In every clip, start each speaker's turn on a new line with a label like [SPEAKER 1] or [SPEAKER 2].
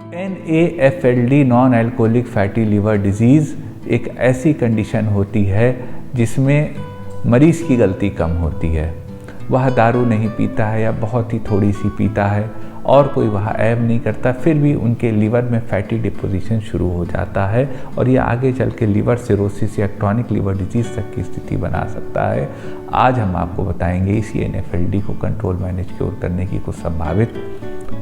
[SPEAKER 1] NAFLD non alcoholic fatty liver disease एक ऐसी condition होती है जिसमें मरीज़ की गलती कम होती है। वह दारू नहीं पीता है या बहुत ही थोड़ी सी पीता है और कोई वह ऐब नहीं करता, फिर भी उनके लीवर में फैटी डिपोजिशन शुरू हो जाता है और ये आगे चल के लीवर सिरोसिस या क्रॉनिक लीवर डिजीज़ तक की स्थिति बना सकता है। आज हम आपको बताएंगे इसी NAFLD को कंट्रोल मैनेज क्योर करने की कुछ संभावित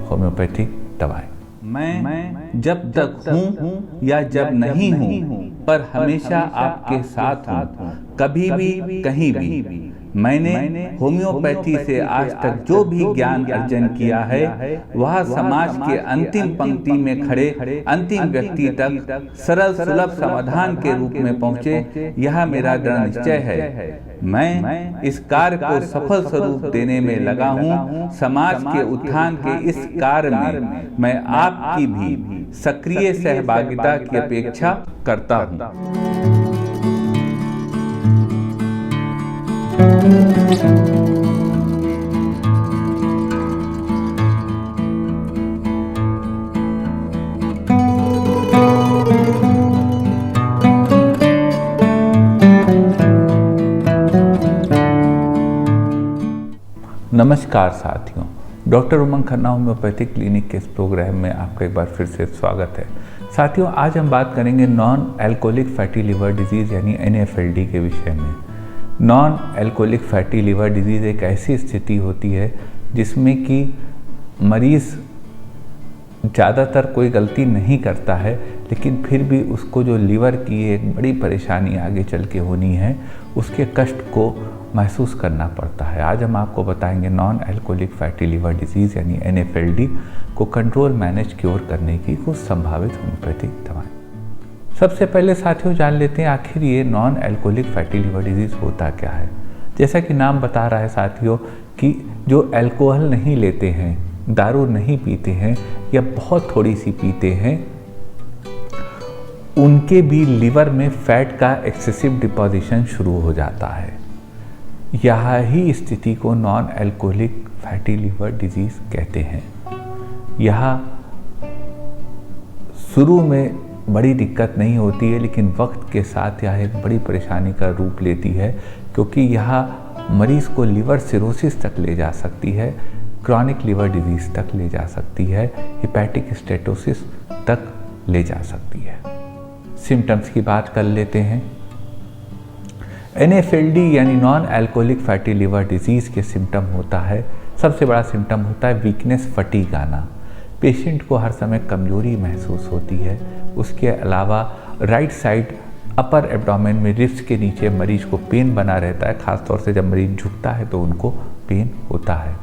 [SPEAKER 1] होम्योपैथिक दवाएं।
[SPEAKER 2] मैं जब तक हूँ या जब नहीं हूँ पर हमेशा आपके साथ हूँ, कभी भी कहीं भी। मैंने होम्योपैथी से आज तक जो भी ज्ञान अर्जन किया है वह समाज के अंतिम पंक्ति में खड़े अंतिम व्यक्ति तक सरल सुलभ समाधान के रूप में पहुँचे, यह मेरा दृढ़ निश्चय है। मैं इस कार्य को सफल स्वरूप देने में लगा हूँ। समाज के उत्थान के इस कार्य में मैं आपकी भी सक्रिय सहभागिता की अपेक्षा करता हूँ।
[SPEAKER 1] नमस्कार साथियों, डॉक्टर उमंग खन्ना होम्योपैथिक क्लिनिक के इस प्रोग्राम में आपका एक बार फिर से स्वागत है। साथियों, आज हम बात करेंगे non alcoholic fatty liver disease यानी NAFLD के विषय में। Non alcoholic fatty liver disease एक ऐसी स्थिति होती है जिसमें कि मरीज़ ज़्यादातर कोई गलती नहीं करता है, लेकिन फिर भी उसको जो लीवर की एक बड़ी परेशानी आगे चल के होनी है, उसके कष्ट को महसूस करना पड़ता है। आज हम आपको बताएंगे non alcoholic fatty liver disease यानी NAFLD को कंट्रोल मैनेज क्योर करने की कुछ संभावित होम्योपैथिक दवाएं। सबसे पहले साथियों जान लेते हैं आखिर ये non alcoholic fatty liver disease होता क्या है। जैसा कि नाम बता रहा है साथियों कि जो अल्कोहल नहीं लेते हैं, दारू नहीं पीते हैं या बहुत थोड़ी सी पीते हैं, उनके भी लीवर में फैट का एक्सेसिव डिपोजिशन शुरू हो जाता है। यह ही स्थिति को non alcoholic fatty liver disease कहते हैं। यह शुरू में बड़ी दिक्कत नहीं होती है, लेकिन वक्त के साथ यह एक बड़ी परेशानी का रूप लेती है, क्योंकि यह मरीज़ को लीवर सिरोसिस तक ले जा सकती है, क्रॉनिक लीवर डिजीज़ तक ले जा सकती है, हिपैटिक स्टेटोसिस तक ले जा सकती है। सिम्टम्स की बात कर लेते हैं। NAFLD यानी non alcoholic fatty liver disease के सिम्टम होता है, सबसे बड़ा सिम्टम होता है वीकनेस, फटीग आना। पेशेंट को हर समय कमजोरी महसूस होती है। उसके अलावा राइट साइड अपर एब्डोमेन में रिब्स के नीचे मरीज को पेन बना रहता है, खासतौर से जब मरीज झुकता है तो उनको पेन होता है।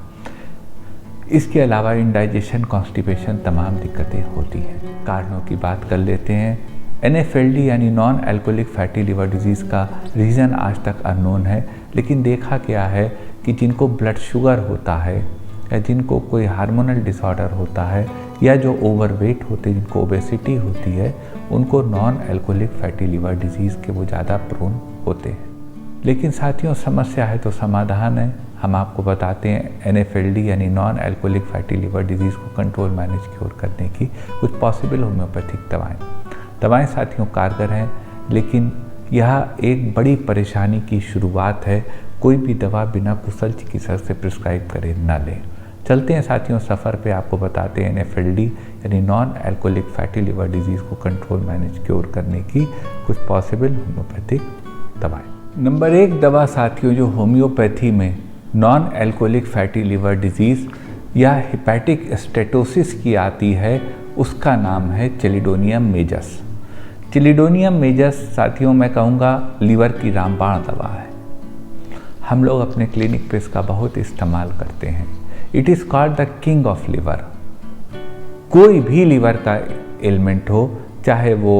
[SPEAKER 1] इसके अलावा इंडाइजेशन, कॉन्स्टिपेशन तमाम दिक्कतें होती हैं। कारणों की बात कर लेते हैं। NAFLD यानी non alcoholic fatty liver disease का रीज़न आज तक अननोन है, लेकिन देखा गया है कि जिनको ब्लड शुगर होता है या जिनको कोई हार्मोनल डिसऑर्डर होता है या जो ओवरवेट होते हैं, जिनको ओबेसिटी होती है, उनको non alcoholic fatty liver disease के वो ज़्यादा प्रोन होते हैं। लेकिन साथियों, समस्या है तो समाधान है। हम आपको बताते हैं NAFLD यानी non alcoholic fatty liver disease को कंट्रोल मैनेज क्योर करने की कुछ पॉसिबल होम्योपैथिक दवाएं साथियों कारगर हैं, लेकिन यह एक बड़ी परेशानी की शुरुआत है। कोई भी दवा बिना कुशल चिकित्सक से प्रिस्क्राइब करे ना लें। चलते हैं साथियों सफ़र पे, आपको बताते हैं NAFLD यानी non alcoholic fatty liver disease को कंट्रोल मैनेज क्योर करने की कुछ पॉसिबल होम्योपैथिक दवाएं। नंबर 1 दवा साथियों जो होम्योपैथी में non alcoholic fatty liver disease या हिपैटिक स्टेटोसिस की आती है, उसका नाम है चैलिडोनियम मेजस। चैलिडोनियम मेजस साथियों मैं कहूँगा लीवर की रामबाण दवा है। हम लोग अपने क्लिनिक पे इसका बहुत इस्तेमाल करते हैं। It is called the king of liver. कोई भी लीवर का एलिमेंट हो, चाहे वो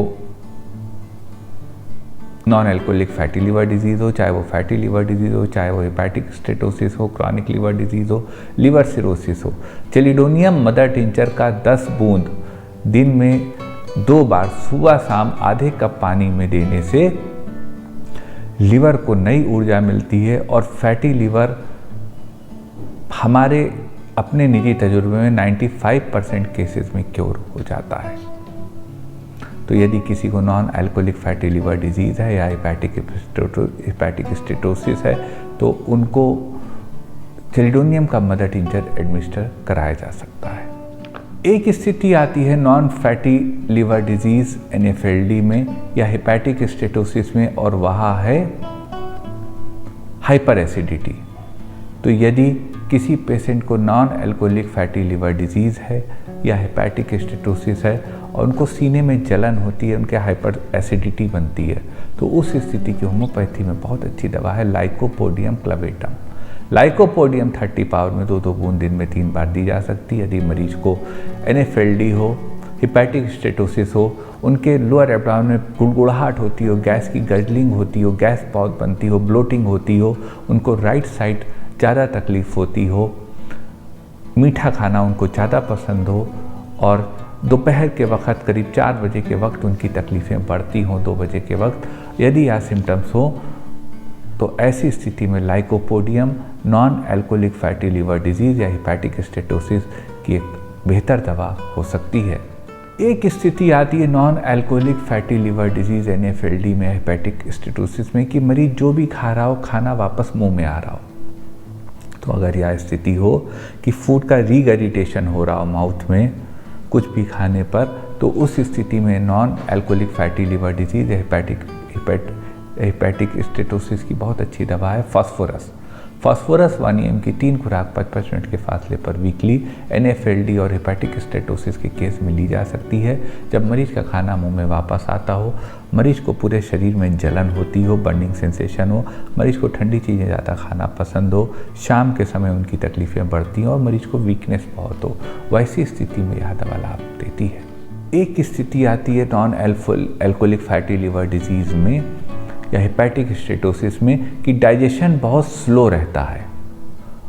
[SPEAKER 1] non alcoholic fatty liver disease हो, चाहे वो फैटी लीवर डिजीज़ हो, चाहे वो हिपैटिक स्टेटोसिस हो, क्रॉनिक लीवर डिजीज़ हो, लीवर सिरोसिस हो, चैलिडोनियम मदर टिंचर का 10 बूंद दिन में 2 बार सुबह शाम आधे कप पानी में देने से लीवर को नई ऊर्जा मिलती है और फैटी लीवर हमारे अपने निजी तजुर्बे में 95% केसेस में क्योर हो जाता है। तो यदि किसी को non alcoholic fatty liver disease है या हिपैटिक स्टेटोसिस है तो उनको चेलिडोनियम का मदर टिंचर एडमिनिस्टर कराया जा सकता है। एक स्थिति आती है non fatty liver disease NAFLD में या हिपैटिक स्टेटोसिस में, और वह है हाइपर एसिडिटी। तो यदि किसी पेशेंट को non alcoholic fatty liver disease है या हिपैटिक स्टेटोसिस है और उनको सीने में जलन होती है, उनके हाइपर एसिडिटी बनती है, तो उस स्थिति की होम्योपैथी में बहुत अच्छी दवा है लाइकोपोडियम क्लेवेटम। लाइकोपोडियम 30 पावर में 2-2 बूंद दिन में 3 बार दी जा सकती है। यदि मरीज को NAFLD हो, हिपैटिक स्टेटोसिस हो, उनके लोअर एब्डोमेन में गुड़गुड़ाहट होती हो, गैस की गजलिंग होती हो, गैस बहुत बनती हो, ब्लोटिंग होती हो, उनको राइट साइड ज़्यादा तकलीफ़ होती हो, मीठा खाना उनको ज़्यादा पसंद हो, और दोपहर के वक्त करीब 4 बजे के वक्त उनकी तकलीफ़ें बढ़ती हों 2 बजे के वक्त, यदि यह सिम्टम्स हो तो ऐसी स्थिति में lycopodium non alcoholic fatty liver disease या हिपैटिक स्टेटोसिस की एक बेहतर दवा हो सकती है। एक स्थिति आती है non alcoholic fatty liver disease NAFLD में हिपैटिक स्टेटोसिस में कि मरीज जो भी खा रहा हो खाना वापस मुंह में आ रहा हो। तो अगर यह स्थिति हो कि फूड का रीगैरिटेशन हो रहा हो माउथ में कुछ भी खाने पर, तो उस स्थिति में non alcoholic fatty liver disease या हिपैटिक स्टेटोसिस की बहुत अच्छी दवा है फास्फोरस। फास्फोरस 1 EM की 3 खुराक 55 मिनट के फासले पर वीकली NAFLD और हिपैटिक स्टेटोसिस के केस में ली जा सकती है। जब मरीज का खाना मुंह में वापस आता हो, मरीज को पूरे शरीर में जलन होती हो, बर्निंग सेंसेशन हो, मरीज को ठंडी चीज़ें ज़्यादा खाना पसंद हो, शाम के समय उनकी तकलीफ़ें बढ़ती हों और मरीज को वीकनेस बहुत हो, वैसी स्थिति में यह दवा लाभ देती है। एक स्थिति आती है non alcoholic fatty liver disease में या हिपैटिक स्टेटोसिस में कि डाइजेशन बहुत स्लो रहता है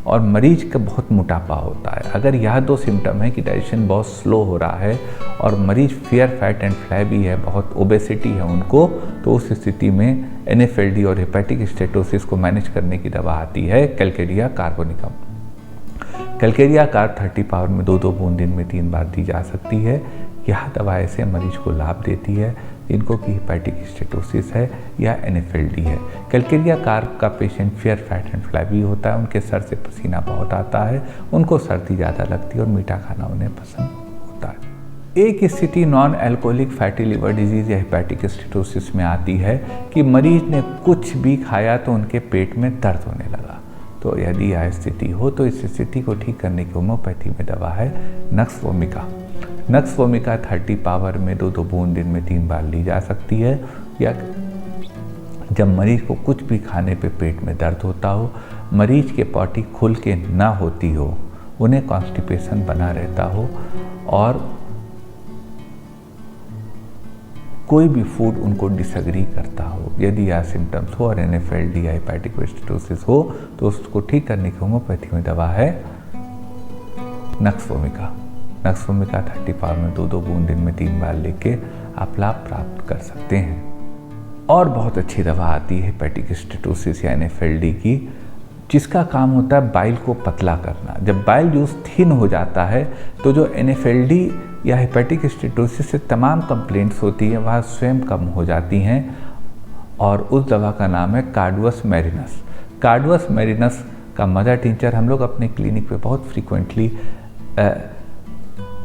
[SPEAKER 1] और मरीज का बहुत मोटापा होता है। अगर यह 2 सिम्टम है कि डाइजेशन बहुत स्लो हो रहा है और मरीज फेयर फैट एंड फ्लैबी है, बहुत ओबेसिटी है उनको, तो उस स्थिति में NAFLD और हिपैटिक स्टेटोसिस को मैनेज करने की दवा आती है Calcarea carbonicum. Calcarea carb 30 power में 2-2 बूंद दिन में 3 बार दी जा सकती है। यह दवा ऐसे मरीज को लाभ देती है जिनको कि हिपैटिक स्टेटोसिस है या NAFLD है। कैलकेरिया कार्ब का patient fair fat and flabby होता है, उनके सर से पसीना बहुत आता है, उनको सर्दी ज़्यादा लगती है और मीठा खाना उन्हें पसंद होता है। एक स्थिति non alcoholic fatty liver disease या हिपैटिक स्टेटोसिस में आती है कि मरीज ने कुछ भी खाया तो उनके पेट में दर्द होने लगा। तो यदि यह स्थिति हो तो इस स्थिति को ठीक करने की होम्योपैथी में दवा है nux vomica. Nux vomica 30 power में 2-2 बूंद दिन में 3 बार ली जा सकती है। या जब मरीज को कुछ भी खाने पे पेट में दर्द होता हो, मरीज के पॉटी खुल के ना होती हो, उन्हें कॉन्स्टिपेशन बना रहता हो और कोई भी फूड उनको डिसएग्री करता हो, यदि यह सिम्टम्स हो और NAFLD या हिपैटिक स्टेटोसिस हो तो उसको ठीक करने की होम्योपैथी में दवा है nux vomica. Nux vomica 30 power में 2-2 बूंद दिन में 3 बार लेके आप लाभ प्राप्त कर सकते हैं। और बहुत अच्छी दवा आती है हिपैटिक स्टेटोसिस या NAFLD की, जिसका काम होता है बाइल को पतला करना। जब बाइल जूस थिन हो जाता है तो जो NAFLD या हिपैटिक स्टेटोसिस से तमाम कंप्लेंट्स होती हैं वह स्वयं कम हो जाती हैं, और उस दवा का नाम है कार्डुअस मैरिनस। कार्डुअस मैरिनस का मदर टिंचर हम लोग अपने क्लिनिक पे बहुत फ्रीक्वेंटली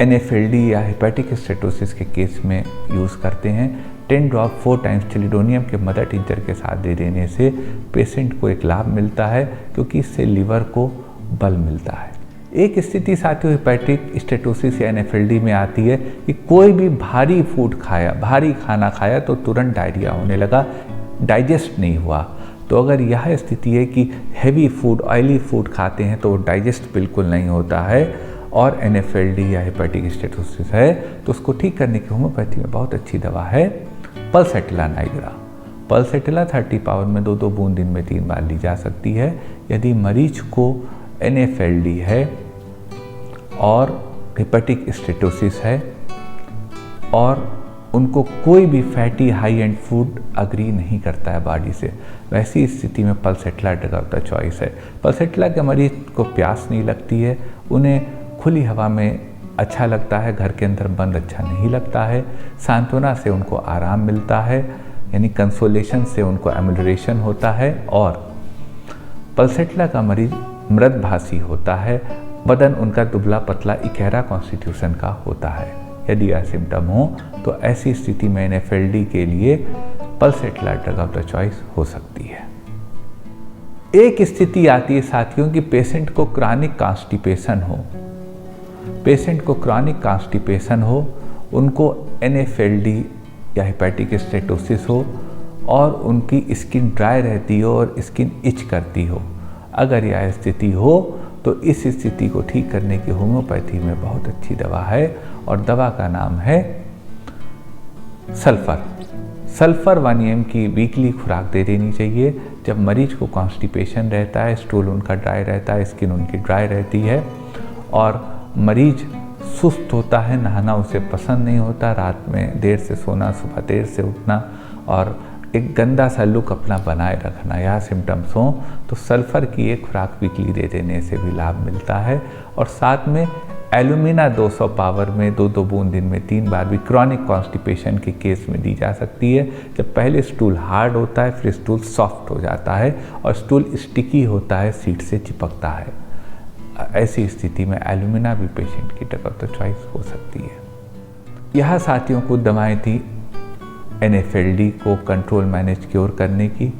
[SPEAKER 1] NAFLD या हिपैटिक स्टेटोसिस के केस में यूज़ करते हैं। 10 ड्रॉप 4 टाइम्स चेलिडोनियम के मदर टिंचर के साथ दे देने से पेशेंट को एक लाभ मिलता है, क्योंकि इससे लिवर को बल मिलता है। एक स्थिति साथियों हिपैटिक स्टेटोसिस या NAFLD में आती है कि कोई भी भारी फूड खाया, भारी खाना खाया तो तुरंत डायरिया होने लगा, डाइजेस्ट नहीं हुआ। तो अगर यह स्थिति है कि हैवी फूड, ऑयली फूड खाते हैं तो डाइजेस्ट बिल्कुल नहीं होता है और NAFLD या हिपैटिक स्टेटोसिस है, तो उसको ठीक करने की होम्योपैथी में बहुत अच्छी दवा है पल्सेटिला नाइग्रा। पल्सेटिला 30 पावर में 2-2 बूंद दिन में 3 बार ली जा सकती है। यदि मरीज को NAFLD है और हिपैटिक स्टेटोसिस है और उनको कोई भी fatty high and food agree नहीं करता है बॉडी से, वैसी स्थिति में pulsatilla drug of the choice है। पल्सेटिला के मरीज को प्यास नहीं लगती है, उन्हें खुली हवा में अच्छा लगता है, घर के अंदर बंद अच्छा नहीं लगता है। सांत्वना से उनको आराम मिलता है, यानी कंसोलेशन से उनको एमिलरेशन होता है। और पल्सेटला का मरीज मृदभासी होता है, बदन उनका दुबला पतला इकेरा कॉन्स्टिट्यूशन का होता है। यदि यह सिम्टम हो तो ऐसी स्थिति में NFLD के लिए पल्सेटला ड्रग ऑफ द चॉइस हो सकती है। एक स्थिति आती है साथियों कि पेशेंट को क्रॉनिक कॉन्स्टिपेशन हो, उनको NFLD या हेपेटिक स्टेटोसिस हो और उनकी स्किन ड्राई रहती हो और स्किन इच करती हो। अगर यह स्थिति हो तो इस स्थिति को ठीक करने की होम्योपैथी में बहुत अच्छी दवा है और दवा का नाम है सल्फर 1 mg की वीकली खुराक दे देनी चाहिए। जब मरीज को कॉन्स्टिपेशन रहता है, स्टूल उनका ड्राई रहता है, स्किन उनकी ड्राई रहती है और मरीज सुस्त होता है, नहाना उसे पसंद नहीं होता, रात में देर से सोना, सुबह देर से उठना और एक गंदा सा लुक अपना बनाए रखना, यह सिम्टम्स हों तो सल्फ़र की एक खुराक वीकली दे देने से भी लाभ मिलता है। और साथ में एलुमिना 200 पावर में 2-2 बूंद दिन में 3 बार भी क्रॉनिक कॉन्स्टिपेशन के केस में दी जा सकती है। जब पहले स्टूल हार्ड होता है, फिर स्टूल सॉफ्ट हो जाता है और स्टूल स्टिकी होता है, सीट से चिपकता है। ऐसी स्थिति में एलुमिना भी पेशेंट की ड्रग ऑफ द चॉइस हो सकती है। यह साथियों को दवाएं थी NFLD को कंट्रोल मैनेज क्योर करने की।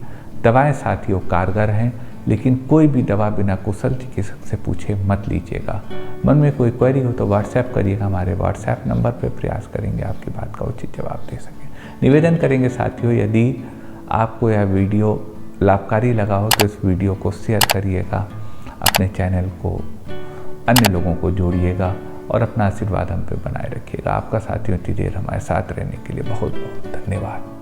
[SPEAKER 1] दवाएं साथियों कारगर हैं, लेकिन कोई भी दवा बिना कुशल चिकित्सक से पूछे मत लीजिएगा। मन में कोई क्वेरी हो तो व्हाट्सएप करिएगा, हमारे व्हाट्सएप नंबर पर प्रयास करेंगे आपकी बात का उचित जवाब दे सकें। निवेदन करेंगे साथियों, यदि आपको यह वीडियो लाभकारी लगा हो तो इस वीडियो को शेयर करिएगा, अपने चैनल को अन्य लोगों को जोड़िएगा और अपना आशीर्वाद हम पे बनाए रखिएगा। आपका साथियों इतनी देर हमारे साथ रहने के लिए बहुत बहुत धन्यवाद।